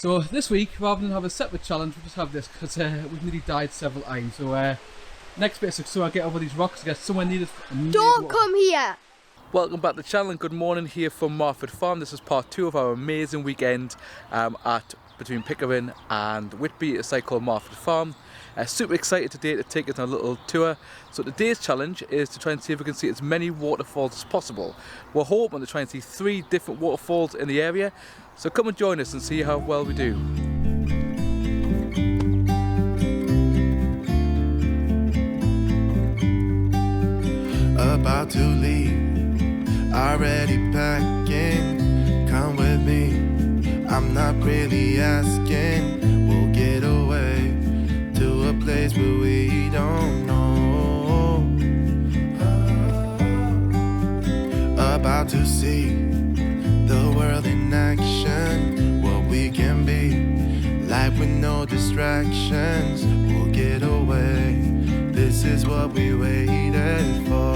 So this week, rather than have a separate challenge, we'll just have this because we've nearly died several times. So next bit is so I get over these rocks, I get somewhere needed. Don't come here! Welcome back to the channel and good morning here from Marford Farm. This is part 2 of our amazing weekend between Pickering and Whitby at a site called Marford Farm. Super excited today to take us on a little tour. So today's challenge is to try and see if we can see as many waterfalls as possible. We're hoping to try and see 3 different waterfalls in the area. So come and join us and see how well we do. About to leave, already packing. Come with me, I'm not really asking. We'll get away to a place where we don't know. About to see the world in action, what we can be, life with no distractions. We'll get away, this is what we waited for.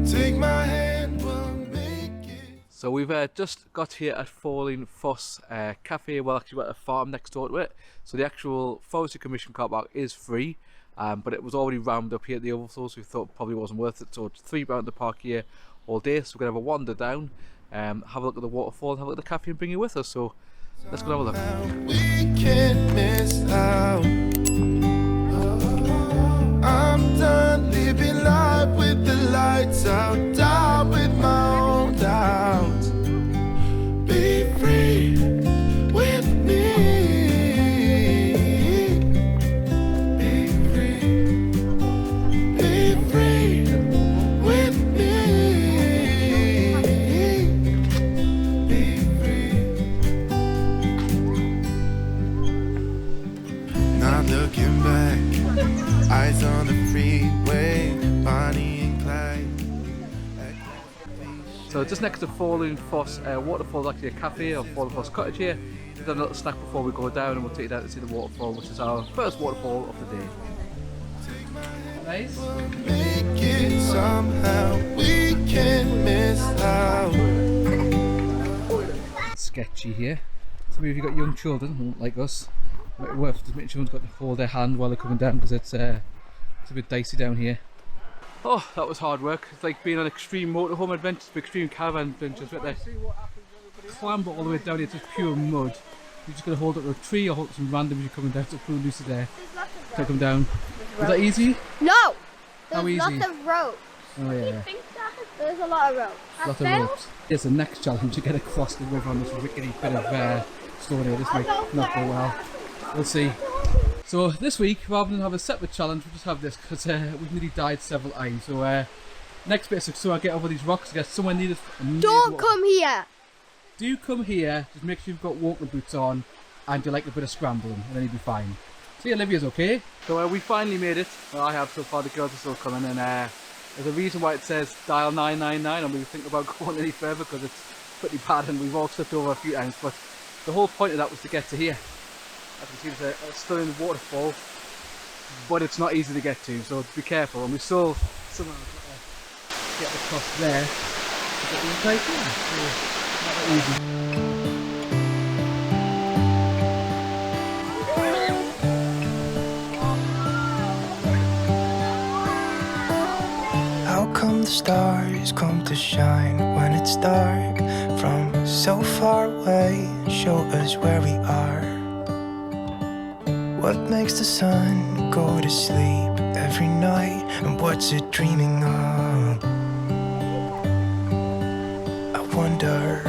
Take my hand, we'll make it. So we've just got here at Falling Foss Cafe. Well, actually we're at a farm next door to it. So the actual Forestry Commission car park is free, but it was already rammed up here at the overflow, so we thought it probably wasn't worth it. So it's £3 to park here all day. So we're gonna have a wander down, have a look at the waterfall, and have a look at the cafe, and bring you with us. So let's go have a look. We can't miss out. I'm done living life with the lights out, down with my own doubts. Be free with me. Be free. Be free with me. Be free. Not looking back, eyes on the freeway, Bonnie and Clyde. So just next to Falling Foss Waterfall is actually a cafe, or Falling Foss Cottage here. We've done a little snack before we go down, and we'll take you down to see the waterfall, which is our first waterfall of the day. Nice. Make it somehow, we can't miss out. Sketchy here. So maybe if you've got young children who like us, it might be worth just making sure one's got to hold their hand while they're coming down, because it's a bit dicey down here. Oh, that was hard work. It's like being on extreme motorhome adventures, extreme caravan adventures, right there. Clamber all the way down here, it's just pure mud. You're just going to hold it to a tree or hold it to some random as you're coming down, so it's pretty loose there. Take them down. Was that easy? No! How There's easy? lots of ropes. Oh yeah. There's a lot of ropes. Lots of ropes. Here's the next challenge, to get across the river on this rickety bit of stone here. This might not go well. We'll see. So this week, rather than have a separate challenge, we'll just have this because we've nearly died several times. So next bit is so I get over these rocks, I get somewhere needed. Don't come here! Do come here, just make sure you've got walking boots on and you like a bit of scrambling, and then you'll be fine. See, Olivia's okay. So we finally made it. Well, I have so far, the girls are still coming, and there's a reason why it says dial 999. I'm really thinking about going any further because it's pretty bad and we've all slipped over a few times, but the whole point of that was to get to here. As you can see, there's a stunning waterfall, but it's not easy to get to, so be careful. And we still somehow get across there to get inside here. So not that easy. How come the stars come to shine when it's dark from so far away and show us where we are? What makes the sun go to sleep every night, and what's it dreaming of? I wonder.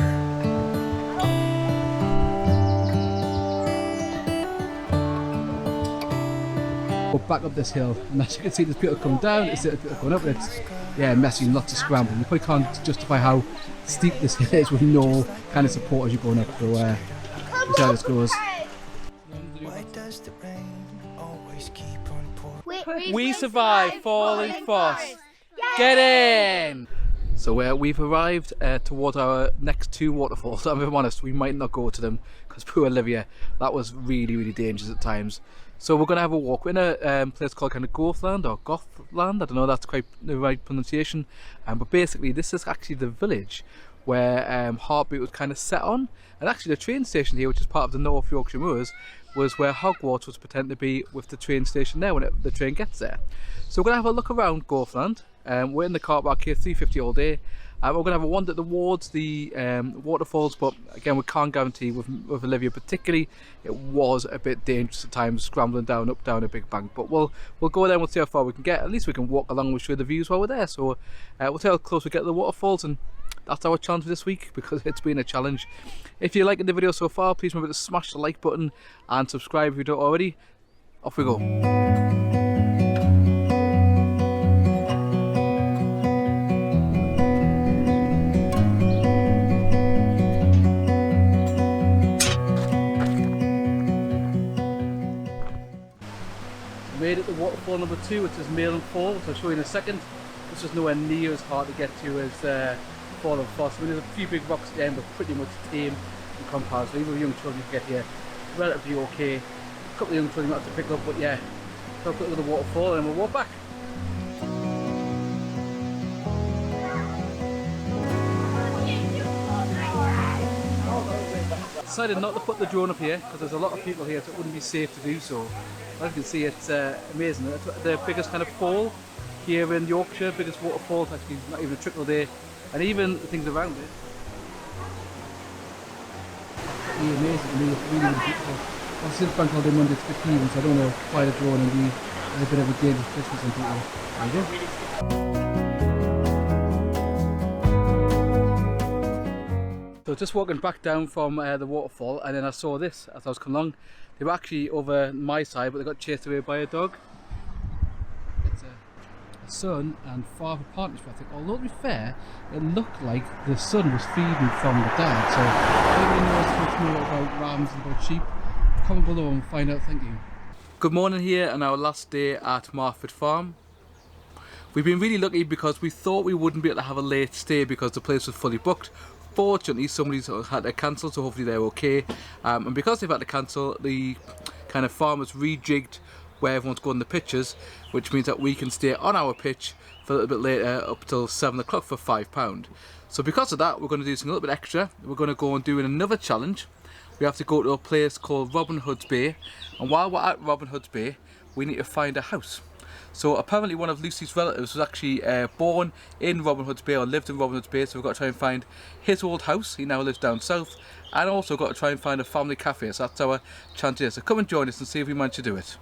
We're back up this hill, and as you can see, there's people coming down, there's people going up, and it's messy and lots of scrambling. You probably can't justify how steep this hill is with no kind of support as you're going up. So we'll see how this goes. We survived Falling Foss. Get in! So we've arrived towards our next 2 waterfalls. I'm being honest, we might not go to them because poor Olivia, that was really, really dangerous at times. So we're going to have a walk. We're in a place called kind of Gothland or Gothland. I don't know, that's quite the right pronunciation. But basically, this is actually the village where Heartbeat was kind of set on. And actually the train station here, which is part of the North Yorkshire Moors, was where Hogwarts was pretending to be with the train station there when the train gets there. So we're going to have a look around Gothland. We're in the car park here, 3:50 all day. We're going to have a wander towards the waterfalls, but again we can't guarantee with Olivia particularly. It was a bit dangerous at times, scrambling up down a big bank, but we'll go there and we'll see how far we can get. At least we can walk along and show the views while we're there. So we'll see how close we get to the waterfalls, and that's our challenge for this week, because it's been a challenge. If you're liking the video so far, please remember to smash the like button and subscribe if you don't already. Off we go. Made it to waterfall number 2, which is Mallyan Waterfall, which I'll show you in a second. This is nowhere near as hard to get to as Fall and Foss. I mean, there's a few big rocks at the end, but pretty much tame in comparison. Even with young children you get here, relatively okay. A couple of young children you might have to pick up, but yeah. So I'll put look at the waterfall and we'll walk back. Decided not to put the drone up here because there's a lot of people here, so it wouldn't be safe to do so. As you can see, it's amazing. It's the biggest kind of fall here in Yorkshire, biggest waterfall. Actually, not even a trickle there, and even the things around it. Really amazing. I mean, it's really, really beautiful. Obviously, it's bank holiday Monday, it's 15, so I don't know why the drone and be a bit of a dangerous place for some people. There you go. So just walking back down from the waterfall, and then I saw this as I was coming along. They were actually over my side, but they got chased away by a dog. It's a son and father partnership, I think. Although to be fair, it looked like the son was feeding from the dad. So if anybody knows much more about rams and about sheep, comment below and find out. Thank you. Good morning here on our last day at Marford Farm. We've been really lucky because we thought we wouldn't be able to have a late stay because the place was fully booked. Fortunately, somebody's had to cancel, so hopefully they're okay. And because they've had to cancel, the kind of farmers rejigged where everyone's going the pitches, which means that we can stay on our pitch for a little bit later, up till 7 o'clock for £5. So because of that, we're going to do something a little bit extra. We're going to go and do another challenge. We have to go to a place called Robin Hood's Bay, and while we're at Robin Hood's Bay, we need to find a house. So apparently one of Lucy's relatives was actually born in Robin Hood's Bay, or lived in Robin Hood's Bay, so we've got to try and find his old house. He now lives down south, and also got to try and find a family cafe, so that's our chance here. So come and join us and see if we manage to do it.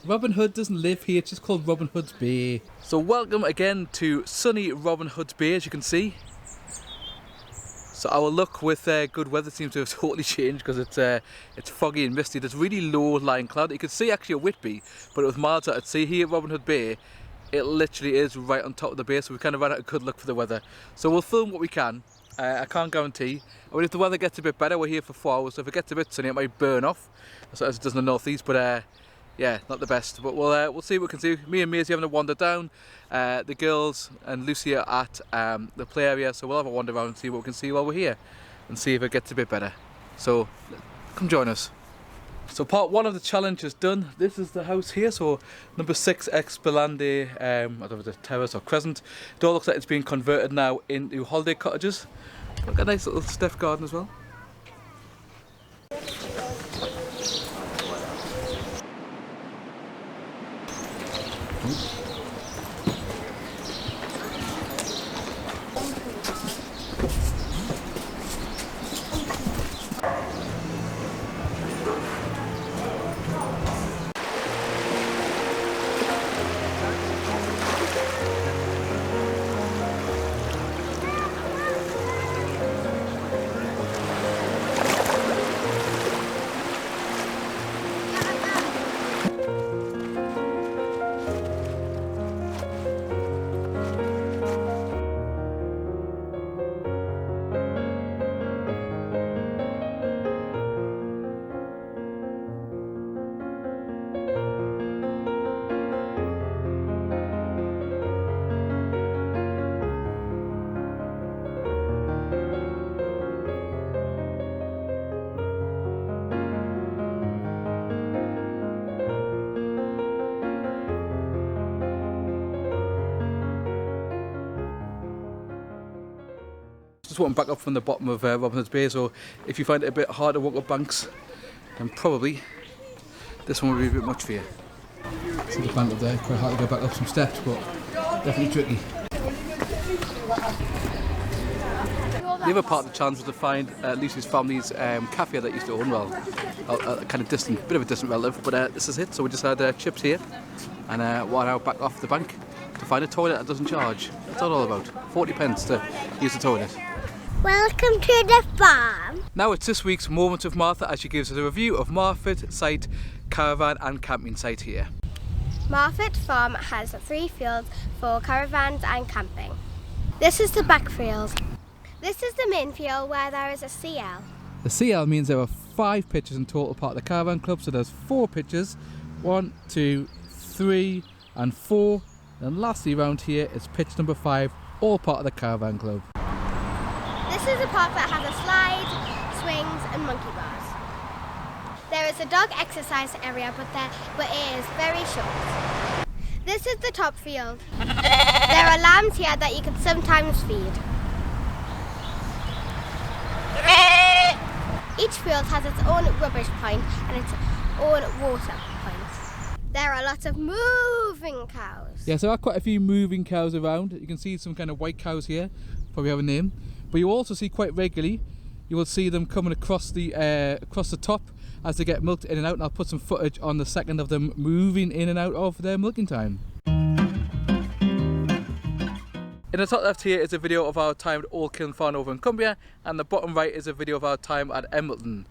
Robin Hood doesn't live here, it's just called Robin Hood's Bay. So welcome again to sunny Robin Hood's Bay, as you can see. So our luck with good weather seems to have totally changed because it's foggy and misty. There's really low lying cloud. You can see actually a Whitby, but it was miles out at sea. Here at Robin Hood Bay, it literally is right on top of the bay, so we kind of ran out of good luck for the weather. So we'll film what we can. I can't guarantee. I mean, if the weather gets a bit better, we're here for 4 hours, so if it gets a bit sunny, it might burn off, as it does in the northeast, but yeah, not the best, but we'll see what we can do. Me and Maisie having a wander down. The girls and Lucy are at the play area, so we'll have a wander around and see what we can see while we're here, and see if it gets a bit better. So come join us. So part 1 of the challenge is done. This is the house here, so number 6 Expelande, I don't know if it's a terrace or crescent. It all looks like it's been converted now into holiday cottages. Look at a nice little step garden as well. just walking back up from the bottom of Robinson's Bay, so if you find it a bit hard to walk up banks, then probably this one will be a bit much for you. See the bank up there, quite hard to go back up some steps, but definitely tricky. The other part of the challenge was to find Lucy's family's cafe that used to own, well, a kind of distant, bit of a distant relative, but this is it. So we just had chips here and one out back off the bank to find a toilet that doesn't charge. That's all about. 40 pence to use the toilet. Welcome to the farm. Now it's this week's Moment with Martha as she gives us a review of Marford site, caravan and camping site here. Marford Farm has 3 fields for caravans and camping. This is the back field. This is the main field where there is a CL. The CL means there are 5 pitches in total part of the caravan club, so there's 4 pitches. 1, 2, 3 and 4. And lastly around here is pitch number 5, all part of the caravan club. This is a park that has a slide, swings and monkey bars. There is a dog exercise area but it is very short. This is the top field. There are lambs here that you can sometimes feed. Each field has its own rubbish point and its own water point. There are lots of moving cows. Yeah, so there are quite a few moving cows around. You can see some kind of white cows here, probably have a name. But you also see quite regularly, you will see them coming across the top as they get milked in and out, and I'll put some footage on the second of them moving in and out of their milking time. In the top left here is a video of our time at Old Kiln Farm over in Cumbria, and the bottom right is a video of our time at Embleton.